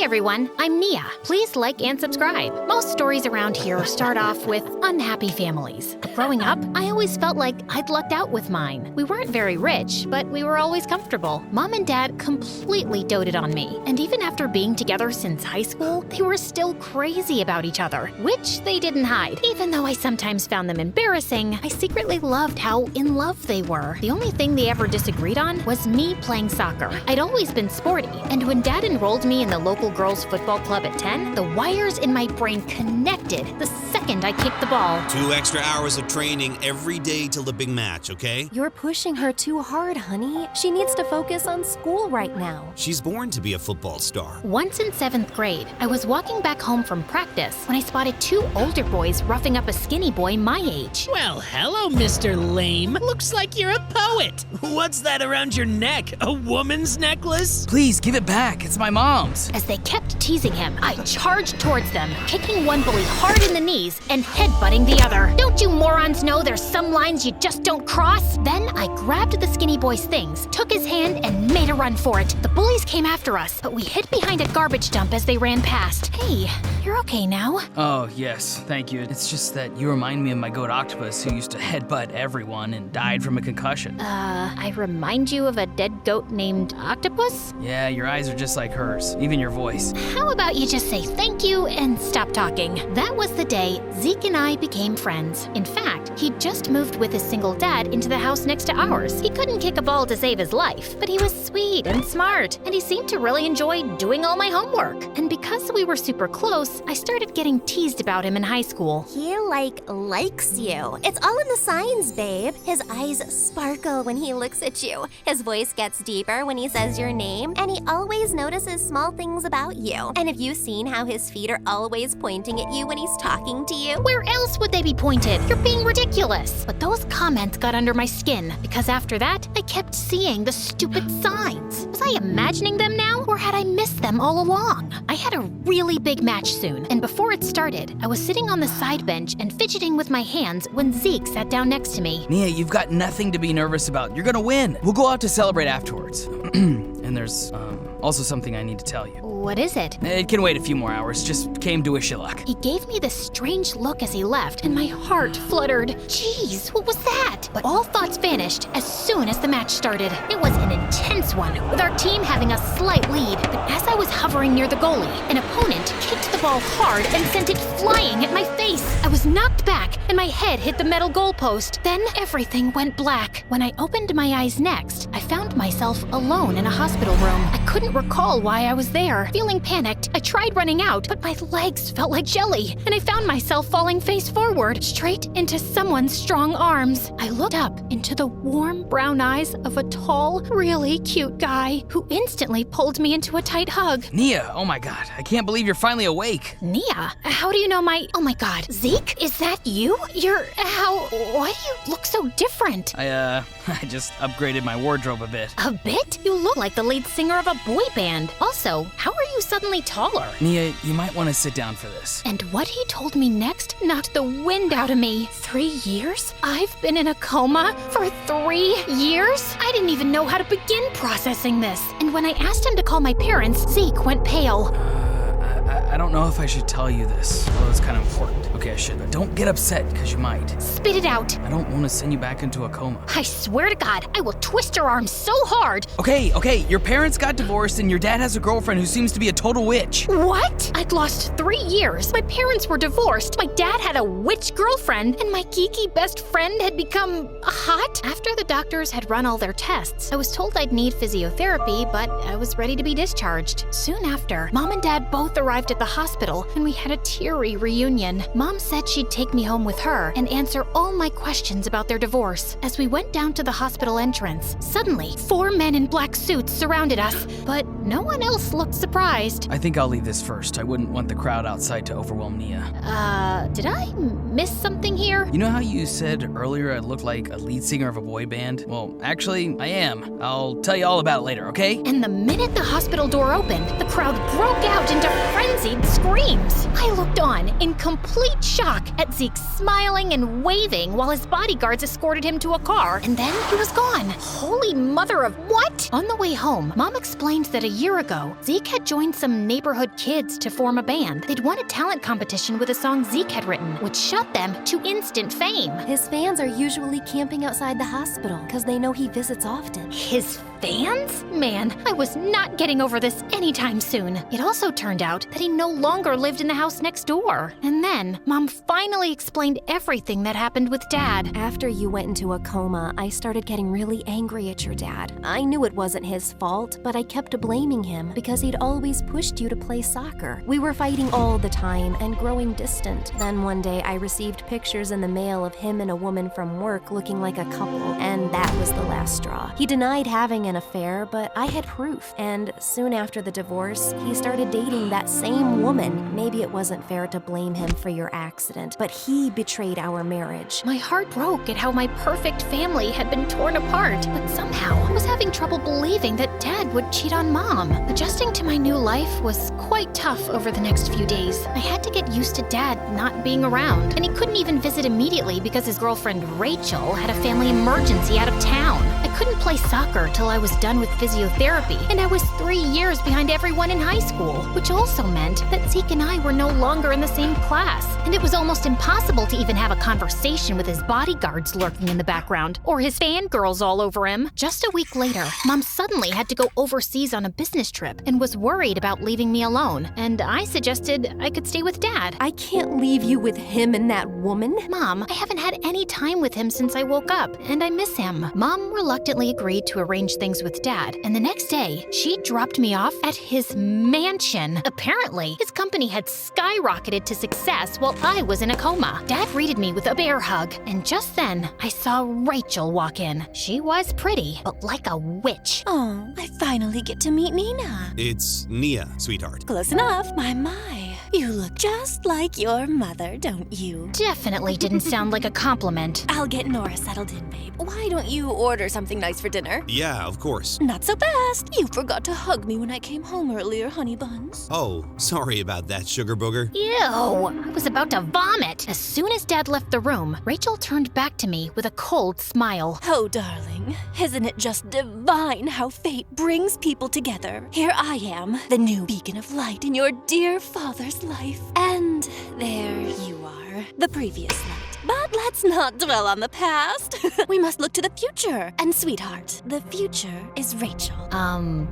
everyone, I'm Nia. Please like and subscribe. Most stories around here start off with unhappy families. Growing up, I always felt like I'd lucked out with mine. We weren't very rich, but we were always comfortable. Mom and Dad completely doted on me, and even after being together since high school, they were still crazy about each other, which they didn't hide. Even though I sometimes found them embarrassing, I secretly loved how in love they were. The only thing they ever disagreed on was me playing soccer. I'd always been sporty, and when Dad enrolled me in the local girls' football club at 10, the wires in my brain connected the second I kicked the ball. 2 extra hours of training every day till the big match, okay? You're pushing her too hard, honey. She needs to focus on school right now. She's born to be a football star. Once in 7th grade, I was walking back home from practice when I spotted 2 older boys roughing up a skinny boy my age. Well, hello, Mr. Lame. Looks like you're a poet. What's that around your neck? A woman's necklace? Please give it back. It's my mom's. As they kept teasing him, I charged towards them, kicking one bully hard in the knees and headbutting the other. Don't you morons know there's some lines you just don't cross? Then I grabbed the skinny boy's things, took his hand, and made a run for it. The bullies came after us, but we hid behind a garbage dump as they ran past. Hey, you're okay now? Oh, yes, thank you. It's just that you remind me of my goat octopus who used to headbutt everyone and died from a concussion. I remind you of a dead goat named Octopus? Yeah, your eyes are just like hers, even your voice. How about you just say thank you and stop talking? That was the day Zeke and I became friends. In fact, he'd just moved with his single dad into the house next to ours. He couldn't kick a ball to save his life, but he was sweet and smart, and he seemed to really enjoy doing all my homework. And because we were super close, I started getting teased about him in high school. He, likes you. It's all in the signs, babe. His eyes sparkle when he looks at you. His voice gets deeper when he says your name, and he always notices small things about you. And have you seen how his feet are always pointing at you when he's talking to you? Where else would they be pointed? You're being ridiculous. But those comments got under my skin, because after that, I kept seeing the stupid signs. Was I imagining them now, or had I missed them all along? I had a really big match soon, and before it started, I was sitting on the side bench and fidgeting with my hands when Zeke sat down next to me. Nia, you've got nothing to be nervous about. You're gonna win. We'll go out to celebrate afterwards. And there's, also something I need to tell you. What is it? It can wait a few more hours. Just came to wish you luck. He gave me this strange look as he left, and my heart fluttered. Jeez, what was that? But all thoughts vanished as soon as the match started. It was an intense one, with our team having a slight lead. But as I was hovering near the goalie, an opponent kicked the ball hard and sent it flying at my face. I was knocked back, and my head hit the metal goalpost. Then everything went black. When I opened my eyes next, I found myself alone in a hospital room. I couldn't recall why I was there. Feeling panicked, I tried running out, but my legs felt like jelly, and I found myself falling face forward, straight into someone's strong arms. I looked up into the warm brown eyes of a tall, really cute guy who instantly pulled me into a tight hug. Nia, oh my god, I can't believe you're finally awake. Nia, how do you know my... Oh my god, Zeke, is that you? Why do you look so different? I just upgraded my wardrobe a bit. A bit? You look like the lead singer of a boy band. Also, how are you suddenly taller? Nia, you might want to sit down for this. And what he told me next knocked the wind out of me. 3 years? I've been in a coma for 3 years? I didn't even know how to begin processing this. And when I asked him to call my parents, Zeke went pale. I don't know if I should tell you this, although it's kind of important. Okay, I should. Don't get upset, because you might. Spit it out. I don't want to send you back into a coma. I swear to God, I will twist your arm so hard. Okay, your parents got divorced and your dad has a girlfriend who seems to be a total witch. What? I'd lost 3 years. My parents were divorced. My dad had a witch girlfriend, and my geeky best friend had become hot. After the doctors had run all their tests, I was told I'd need physiotherapy, but I was ready to be discharged. Soon after, Mom and Dad both arrived at the hospital, and we had a teary reunion. Mom said she'd take me home with her and answer all my questions about their divorce. As we went down to the hospital entrance, suddenly 4 men in black suits surrounded us, but no one else looked surprised. I think I'll leave this first. I wouldn't want the crowd outside to overwhelm Nia. Did I miss something here? You know how you said earlier I look like a lead singer of a boy band? Well, actually, I am. I'll tell you all about it later, okay? And the minute the hospital door opened, the crowd broke out into frenzy frenzied screams. I looked on in complete shock at Zeke smiling and waving while his bodyguards escorted him to a car, and then he was gone. Holy mother of what? On the way home, Mom explained that a year ago, Zeke had joined some neighborhood kids to form a band. They'd won a talent competition with a song Zeke had written, which shot them to instant fame. His fans are usually camping outside the hospital because they know he visits often. His fans? Man, I was not getting over this anytime soon. It also turned out that he no longer lived in the house next door. And then, Mom finally explained everything that happened with Dad. After you went into a coma, I started getting really angry at your dad. I knew it wasn't his fault, but I kept blaming him because he'd always pushed you to play soccer. We were fighting all the time and growing distant. Then one day I received pictures in the mail of him and a woman from work looking like a couple, and that was the last straw. He denied having an affair, but I had proof, and soon after the divorce, he started dating that same woman. Maybe it wasn't fair to blame him for your accident, but he betrayed our marriage. My heart broke at how my perfect family had been torn apart, but somehow I was having trouble believing that Dad would cheat on Mom. Adjusting to my new life was quite tough over the next few days. I had to get used to Dad not being around, and he couldn't even visit immediately because his girlfriend Rachel had a family emergency out of town. I couldn't play soccer till I was done with physiotherapy, and I was 3 years behind everyone in high school, which also meant that Zeke and I were no longer in the same class, and it was almost impossible to even have a conversation with his bodyguards lurking in the background, or his fangirls all over him. Just a week later, Mom suddenly had to go overseas on a business trip and was worried about leaving me alone, and I suggested I could stay with Dad. I can't leave you with him and that woman. Mom, I haven't had any time with him since I woke up, and I miss him. Mom reluctantly agreed to arrange things with Dad, and the next day, she dropped me off at his mansion. Apparently, his company had skyrocketed to success while I was in a coma. Dad greeted me with a bear hug, and just then, I saw Rachel walk in. She was pretty, but like a witch. Oh, I finally get to meet Nina. It's Nia, sweetheart. Close enough, my. You look just like your mother, don't you? Definitely didn't sound like a compliment. I'll get Nora settled in, babe. Why don't you order something nice for dinner? Yeah, of course. Not so fast. You forgot to hug me when I came home earlier, honey buns. Oh, sorry about that, sugar booger. Ew, I was about to vomit. As soon as Dad left the room, Rachel turned back to me with a cold smile. Oh, darling, isn't it just divine how fate brings people together? Here I am, the new beacon of light in your dear father's life. And there you are, the previous light. But let's not dwell on the past. We must look to the future. And sweetheart, the future is Rachel.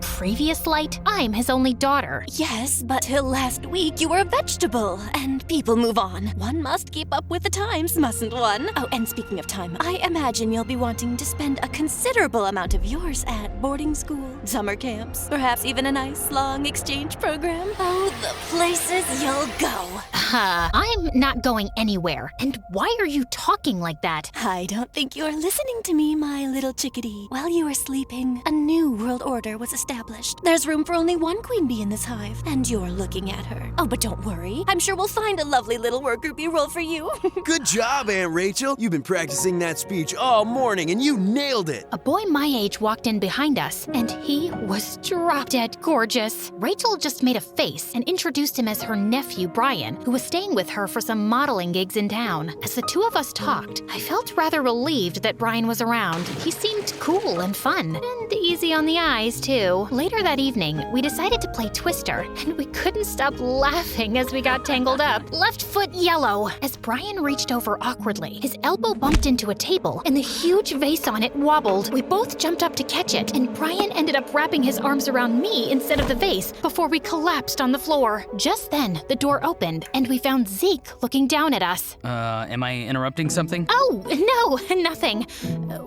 Previous light? I'm his only daughter. Yes, but till last week you were a vegetable, and people move on. One must keep up with the times, mustn't one? Oh, and speaking of time, I imagine you'll be wanting to spend a considerable amount of yours at boarding school, summer camps, perhaps even a nice long exchange program. Oh, the places you'll go. I'm not going anywhere. And why are you talking like that? I don't think you're listening to me, my little chickadee. While you were sleeping, a new world order was established. There's room for only one queen bee in this hive, and you're looking at her. Oh, but don't worry. I'm sure we'll find a lovely little worker bee role for you. Good job, Aunt Rachel. You've been practicing that speech all morning, and you nailed it. A boy my age walked in behind us, and he was drop-dead gorgeous. Rachel just made a face and introduced him as her nephew, Brian, who was staying with her for some modeling gigs in town. As the two of us talked, I felt rather relieved that Brian was around. He seemed cool and fun, and easy on the eyes, too. Later that evening, we decided to play Twister, and we couldn't stop laughing as we got tangled up. Left foot yellow. As Brian reached over awkwardly, his elbow bumped into a table, and the huge vase on it wobbled. We both jumped up to catch it, and Brian ended up wrapping his arms around me instead of the vase before we collapsed on the floor. Just then, the door opened, and we found Zeke looking down at us. Am I interrupting something? Oh, no, nothing.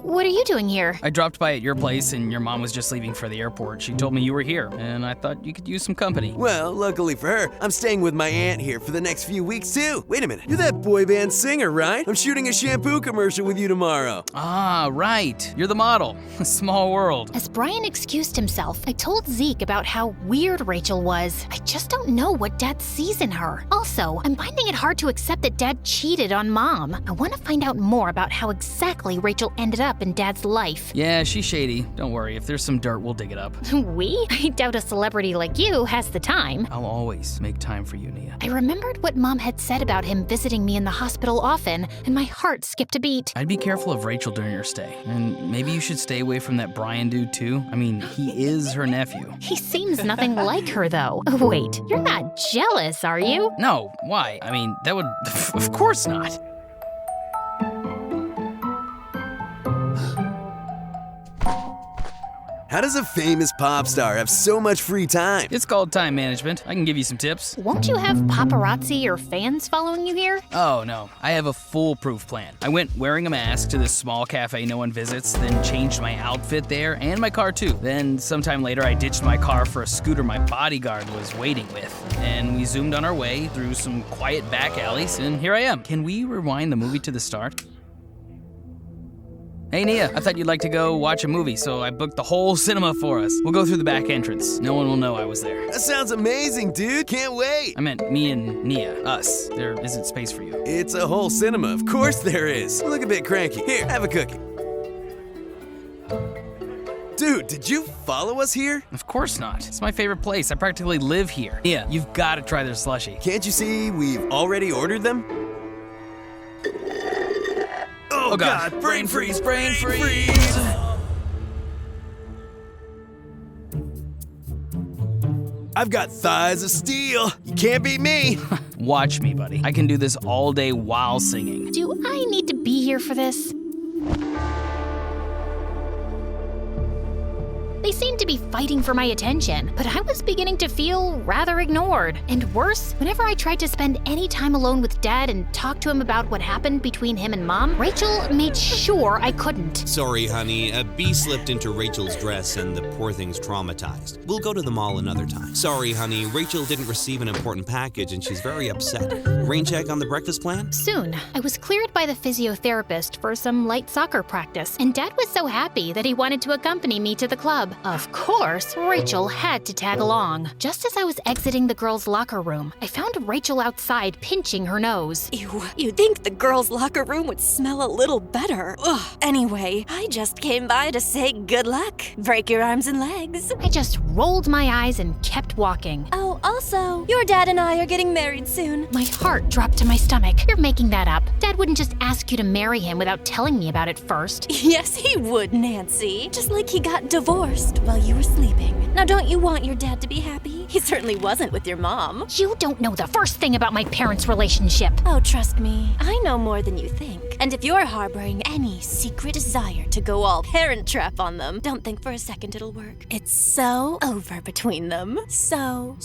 What are you doing here? I dropped by at your place and your mom was just leaving for the airport. She told me you were here, and I thought you could use some company. Well, luckily for her, I'm staying with my aunt here for the next few weeks, too. Wait a minute, you're that boy band singer, right? I'm shooting a shampoo commercial with you tomorrow. Ah, right. You're the model. A small world. As Brian excused himself, I told Zeke about how weird Rachel was. I just don't know what Dad sees in her. Also, though. I'm finding it hard to accept that Dad cheated on Mom. I want to find out more about how exactly Rachel ended up in Dad's life. Yeah, she's shady. Don't worry, if there's some dirt, we'll dig it up. We? I doubt a celebrity like you has the time. I'll always make time for you, Nia. I remembered what Mom had said about him visiting me in the hospital often, and my heart skipped a beat. I'd be careful of Rachel during your stay, and maybe you should stay away from that Brian dude too. I mean, he is her nephew. He seems nothing like her, though. Wait, you're not jealous, are you? No, why? I mean, that would... Of course not. How does a famous pop star have so much free time? It's called time management. I can give you some tips. Won't you have paparazzi or fans following you here? Oh, no. I have a foolproof plan. I went wearing a mask to this small cafe no one visits, then changed my outfit there and my car too. Then sometime later, I ditched my car for a scooter my bodyguard was waiting with. And we zoomed on our way through some quiet back alleys, and here I am. Can we rewind the movie to the start? Hey, Nia, I thought you'd like to go watch a movie, so I booked the whole cinema for us. We'll go through the back entrance. No one will know I was there. That sounds amazing, dude. Can't wait. I meant me and Nia, us. There isn't space for you. It's a whole cinema. Of course there is. You look a bit cranky. Here, have a cookie. Dude, did you follow us here? Of course not. It's my favorite place. I practically live here. Nia, you've got to try their slushie. Can't you see we've already ordered them? Oh God, brain freeze, brain freeze! I've got thighs of steel. You can't beat me. Watch me, buddy. I can do this all day while singing. Do I need to be here for this? They seemed to be fighting for my attention, but I was beginning to feel rather ignored. And worse, whenever I tried to spend any time alone with Dad and talk to him about what happened between him and Mom, Rachel made sure I couldn't. Sorry, honey. A bee slipped into Rachel's dress and the poor thing's traumatized. We'll go to the mall another time. Sorry, honey. Rachel didn't receive an important package and she's very upset. Rain check on the breakfast plan? Soon, I was cleared by the physiotherapist for some light soccer practice, and Dad was so happy that he wanted to accompany me to the club. Of course, Rachel had to tag along. Just as I was exiting the girls' locker room, I found Rachel outside pinching her nose. Ew, you'd think the girls' locker room would smell a little better. Ugh. Anyway, I just came by to say good luck. Break your arms and legs. I just rolled my eyes and kept walking. Oh, also, your dad and I are getting married soon. My heart dropped to my stomach. You're making that up. Dad wouldn't just ask you to marry him without telling me about it first. Yes, he would, Nancy. Just like he got divorced while you were sleeping. Now, don't you want your dad to be happy? He certainly wasn't with your mom. You don't know the first thing about my parents' relationship. Oh, trust me, I know more than you think. And if you're harboring any secret desire to go all parent trap on them, don't think for a second it'll work. It's so over between them. So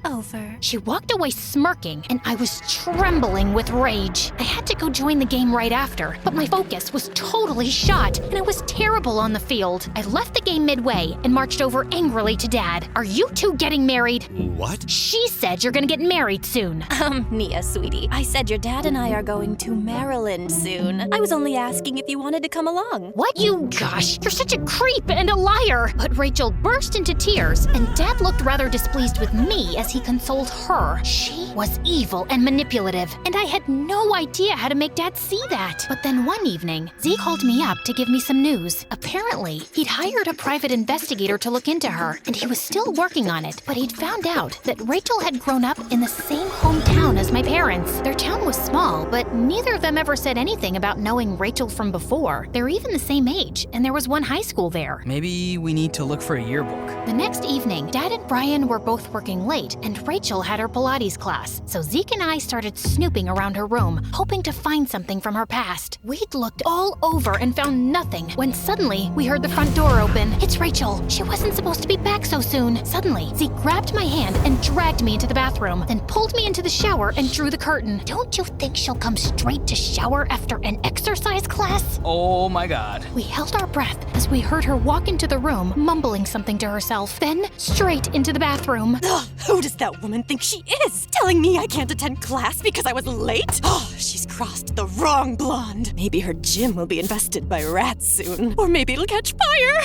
over. She walked away smirking, and I was trembling with rage. I had to go join the game right after, but my focus was totally shot, and I was terrible on the field. I left the game midway and marched over angrily to Dad. Are you two getting married? What? She said you're gonna get married soon. Nia, sweetie, I said your dad and I are going to Maryland soon. I was only asking if you wanted to come along. What? Gosh, you're such a creep and a liar. But Rachel burst into tears, and Dad looked rather displeased with me as he consoled her. She was evil and manipulative, and I had no idea how to make Dad see that. But then one evening, Zeke called me up to give me some news. Apparently, he'd hired a private investigator to look into her, and he was still working on it, but he'd found out that Rachel had grown up in the same hometown as my parents. Their town was small, but neither of them ever said anything about knowing Rachel from before. They're even the same age, and there was one high school there. Maybe we need to look for a yearbook. The next evening, Dad and Brian were both working late, and Rachel had her Pilates class, so Zeke and I started snooping around her room, hoping to find something from her past. We'd looked all over and found nothing, when suddenly we heard the front door open. It's Rachel. She wasn't supposed to be back so soon. Suddenly, Zeke grabbed my hand and dragged me into the bathroom, then pulled me into the shower and drew the curtain. Don't you think she'll come straight to shower after an exercise class? Oh my God. We held our breath as we heard her walk into the room, mumbling something to herself, then straight into the bathroom. Ugh, who does that woman think she is? Telling me I can't attend class because I was late? Oh, she's crossed the wrong blonde. Maybe her gym will be infested by rats soon. Or maybe it'll catch fire.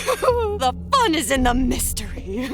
The fun is in the mystery.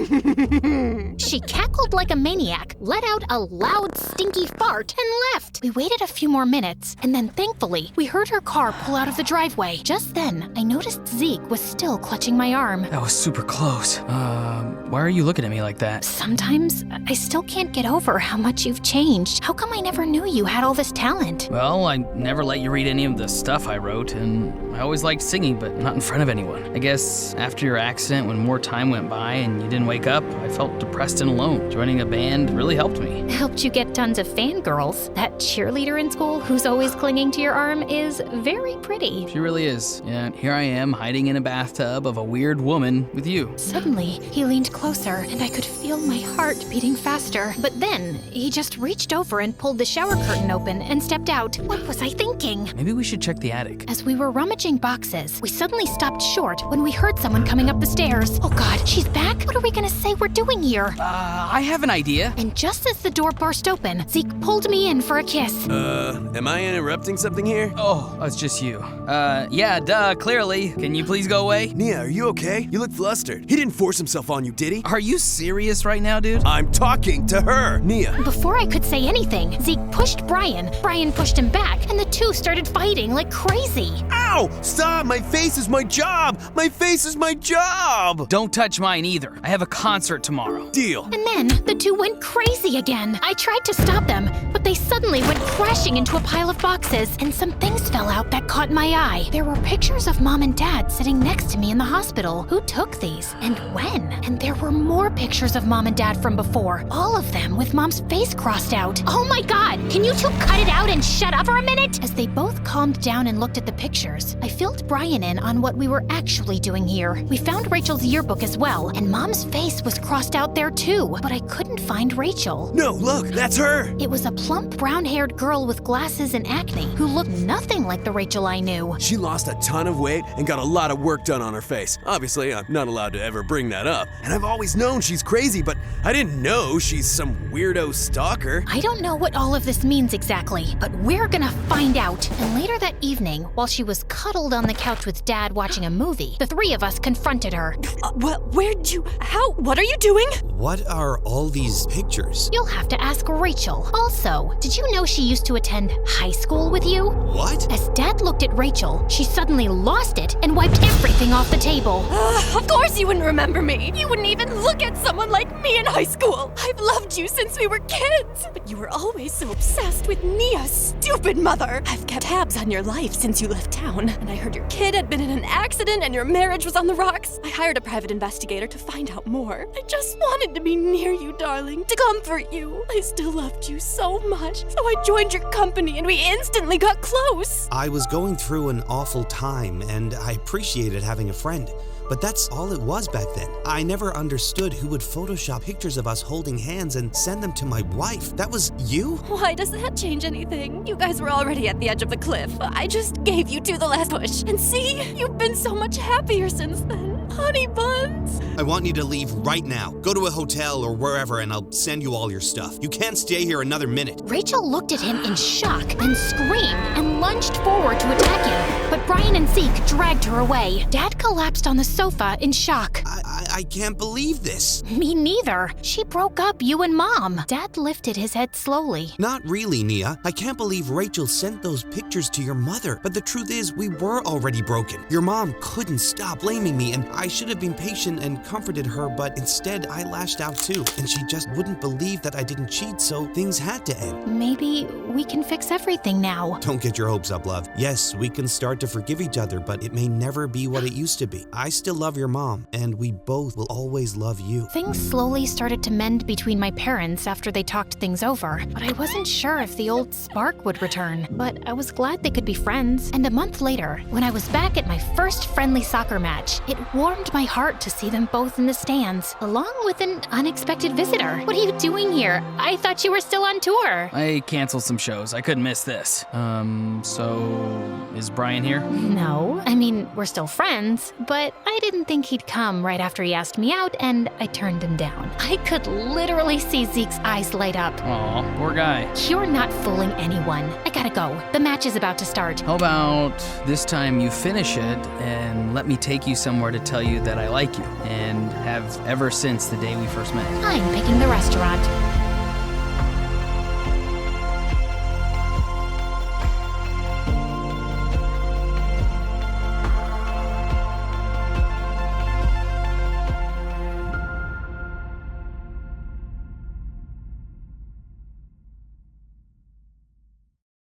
She cackled like a maniac, let out a loud, stinky fart, and left. We waited a few more minutes, and then thankfully, we heard her car pull out of the driveway. Just then, I noticed Zeke was still clutching my arm. That was super close. Why are you looking at me like that? Sometimes, I still can't get over how much you've changed. How come I never knew you had all this talent? Well, I never let you read any of the stuff I wrote, and I always liked singing, but not in front of anyone. I guess after your accident, when more time went by and you didn't wake up, I felt depressed and alone. Joining a band really helped me. Helped you get tons of fangirls. That cheerleader in school who's always clinging to your arm is very pretty. She really is. Yeah, here I am, hiding in a bathtub of a weird woman with you. Suddenly, he leaned closer, and I could feel my heart beating faster. But then, he just reached over and pulled the shower curtain open and stepped out. What was I thinking? Maybe we should check the attic. As we were rummaging boxes, we suddenly stopped short when we heard someone coming up the stairs. Oh God, she's back? What are we gonna say we're doing here? I have an idea. And just as the door burst open, Zeke pulled me in for a kiss. Am I interrupting something here? Oh, it's just you. Yeah, duh, clearly. Can you please go away? Nia, are you okay? You look flustered. He didn't force himself on you, did he? Are you serious right now, dude? I'm talking to her, Nia. Before I could say anything, Zeke pushed Brian. Brian pushed him back, and the two started fighting like crazy. Ow! Stop! My face is my job! My face is my job! Don't touch mine either. I have a concert tomorrow. Deal. And then the two went crazy again. I tried to stop them, but they suddenly went crashing into a pile of boxes, and some things fell out that caught my eye. There were pictures of Mom and Dad sitting next to me in the hospital. Who took these? And when? And there were more pictures of Mom and Dad from before. All of them with Mom's face crossed out. Oh my God! Can you two cut it out and shut up for a minute? As they both calmed down and looked at the pictures, I filled Brian in on what we were actually doing here. We found Rachel's yearbook as well, and Mom's face was crossed out there too, but I couldn't find Rachel. No, look, that's her! It was a plump, brown-haired girl with glasses and acne who looked nothing like the Rachel I knew. She lost a ton of weight and got a lot of work done on her face. Obviously, I'm not allowed to ever bring that up. And I've always known she's crazy, but I didn't know she's some weirdo stalker. I don't know what all of this means exactly, but we're gonna find out. And later that evening, while she was cuddled on the couch with Dad watching a movie, the three of us confronted her. What are you doing? What are all these pictures? You'll have to ask Rachel. Also, did you know she used to attend high school with you? What? As Dad looked at Rachel, she suddenly lost it and wiped everything off the table. Of course you wouldn't remember me. You wouldn't even look at someone like me in high school. I've loved you since we were kids. But you were always so obsessed with Nia's stupid mother. I've kept tabs on your life since you left town. And I heard your kid had been in an accident and your marriage was on the rocks. I hired a private investigator to find out more. I just wanted to be near you, darling, to comfort you. I still loved you so much. So I joined your company and we instantly got close. I was going through an awful time, and I appreciated having a friend. But that's all it was back then. I never understood who would Photoshop pictures of us holding hands and send them to my wife. That was you? Why does that change anything? You guys were already at the edge of the cliff. I just gave you two the last push. And see, you've been so much happier since then. Honey buns. I want you to leave right now. Go to a hotel or wherever and I'll send you all your stuff. You can't stay here another minute. Rachel looked at him in shock, then screamed and lunged forward to attack him. But Brian and Zeke dragged her away. Dad collapsed on the sofa in shock. I can't believe this. Me neither. She broke up you and Mom. Dad lifted his head slowly. Not really, Nia. I can't believe Rachel sent those pictures to your mother. But the truth is, we were already broken. Your mom couldn't stop blaming me, and I should have been patient and comforted her, but instead I lashed out too. And she just wouldn't believe that I didn't cheat, so things had to end. Maybe we can fix everything now. Don't get your hopes up, love. Yes, we can start to forgive each other, but it may never be what it used to be. I still love your mom, and we both will always love you. Things slowly started to mend between my parents after they talked things over, but I wasn't sure if the old spark would return. But I was glad they could be friends. And a month later, when I was back at my first friendly soccer match, it warmed my heart to see them both in the stands, along with an unexpected visitor. What are you doing here? I thought you were still on tour. I canceled some shows. I couldn't miss this. So is Brian here? No. I mean, we're still friends, but I didn't think he'd come right after he he asked me out, and I turned him down. I could literally see Zeke's eyes light up. Aw, poor guy. You're not fooling anyone. I gotta go. The match is about to start. How about this time you finish it and let me take you somewhere to tell you that I like you, and have ever since the day we first met? I'm picking the restaurant.